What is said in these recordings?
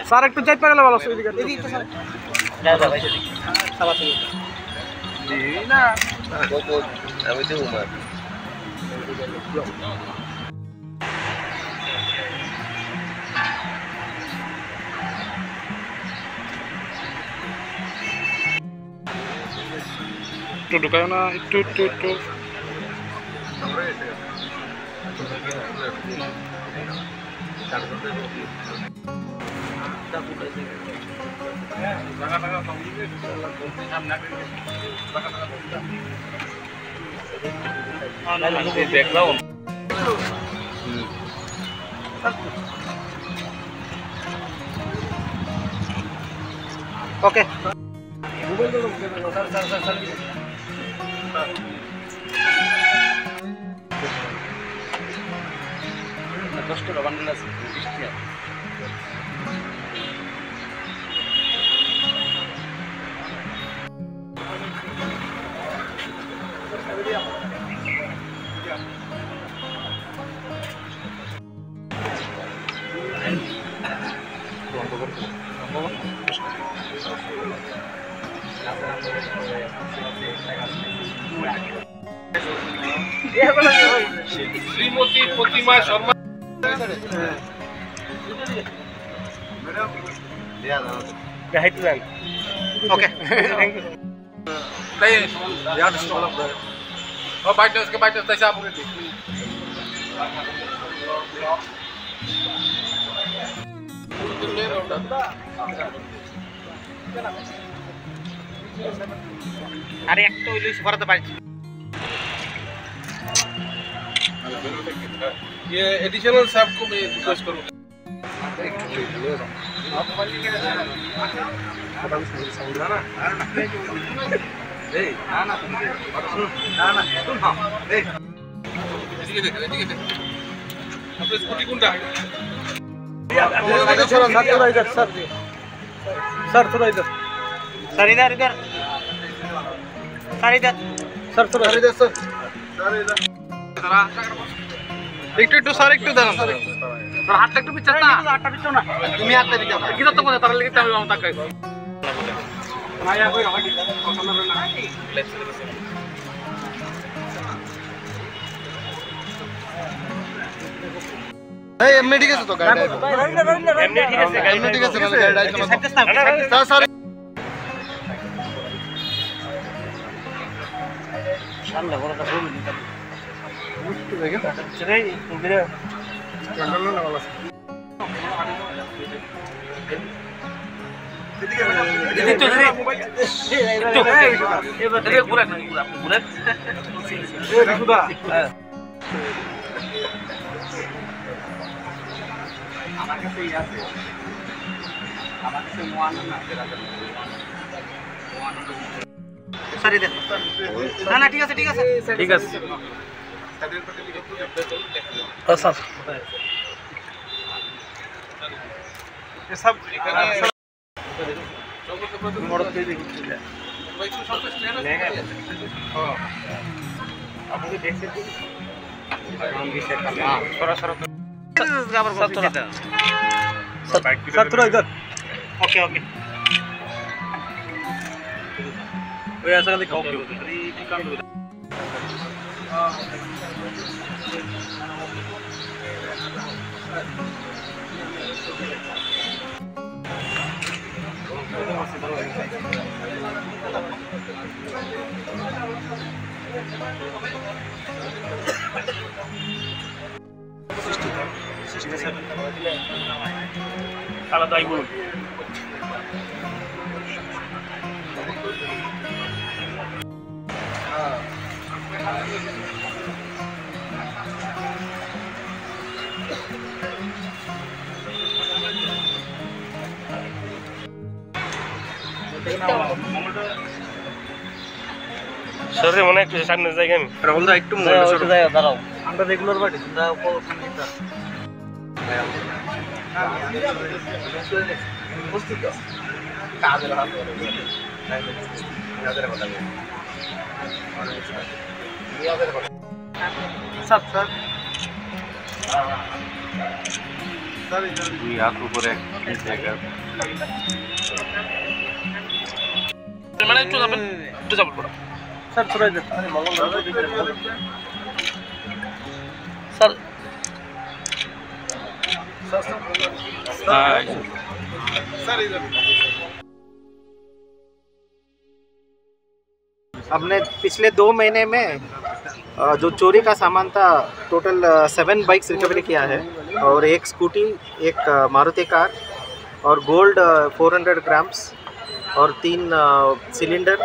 Sir একটু যাইতে পারলে ভালো আছে এদিকে স্যার দাদা ভাই সাবা থেকে না আমি তো উমার একটু ঢুকায় না একটু ব্যাকগ্রাউন্ড ওকে কষ্ট বান্ডেল আছে বৃষ্টি আছে শ্রীমতী প্রতিমা শর্মা ओके नहीं यार और बाइटर्स के बाइटर्स तैसे आप अरे एक तो इलिश भरते पारছি ये एडिशनल साहब को मैं रिक्वेस्ट करूंगा सर थोड़ा इधर सर इधर इधर सर इधर सर थोड़ा इधर सर একটু একটু স্যার একটু দাঁড়ান তোর হাতটা একটু পিছাস না হাতটা পিছাও না তুমি হাতটা পিছাও কি তো কোনে তার লাগি আমি আমতা কই মায়া কই হাঁটি এই এমনি ঠিক আছে তো গাড়ি এমনি ঠিক আছে গাড়ি ঠিক আছে মানে গাড়ি স্যার স্যার সামনে বড় কথা বলি মুষ্টি দেখে চলে ইন্দিরা কন্ট্রোল না ভালো আছে এদিকে তো মোবাইল একটু এবার দেখে পুরো আপনি বুলেট এ রাখুদা আমার কাছে আছে আমার কাছে মোয়ান না সরি দেন না না ঠিক আছে ঠিক আছে ঠিক আছে স্যার ये सब मोड़ पे देखिए भाई तू सब स्टैंड लेगा हां आप मुझे देख सकते हैं हम भी सेट कर हां थोड़ा गाबर बोल देता सर थोड़ा इधर ओके ओके वो ऐसा करके ओके ठीक काम दो আলাদা আইব সরে মনে একটু সামনে জায়গা আমি রাহুল দা একটু মনে সরে জায়গা দাঁড়াও আমরা রেগুলার বাড়ি তোমরা উপস্থিত উপস্থিত কাজের হাত কাজের কথা স্যার স্যার দুই হাত উপরে জায়গা মানে একটু যাবেন একটু যাবেন বড় স্যার থোড়া আরে মঙ্গল স্যার हमने पिछले 2 महीने में जो चोरी का सामान था टोटल 7 बाइक्स रिकवरी किया है और एक स्कूटी, एक मारुति कार और गोल्ड 400 ग्राम्स और 3 सिलेंडर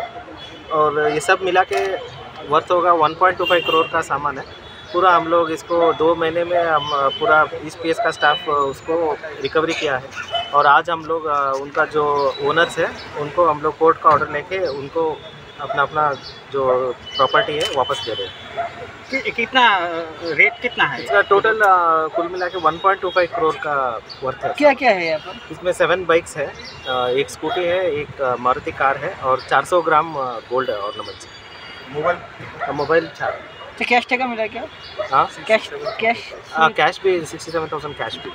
और ये सब मिला के वर्थ होगा 1.25 करोड़ का सामान है। पूरा हम लोग इसको 2 महीने में हम पूरा इस पीएस का स्टाफ उसको रिकवरी किया है और आज हम लोग उनका जो ओनर्स है उनको हम लोग कोर्ट का ऑर्डर लेके उनको अपना अपना जो प्रॉपर्टी है वापस दे रहे हैं। कितना रेट कितना है इसका टोटल कुल मिला के 1.25 करोड़ का वर्थ है। क्या क्या है यहाँ पर इसमें 7 बाइक्स है, एक स्कूटी है, एक मारुति कार है और 400 ग्राम गोल्ड ऑर्नामेंट्स। मोबाइल 4। तो कैश टका मिला क्या हाँ कैश कैश कैश भी 67,000 कैश भी।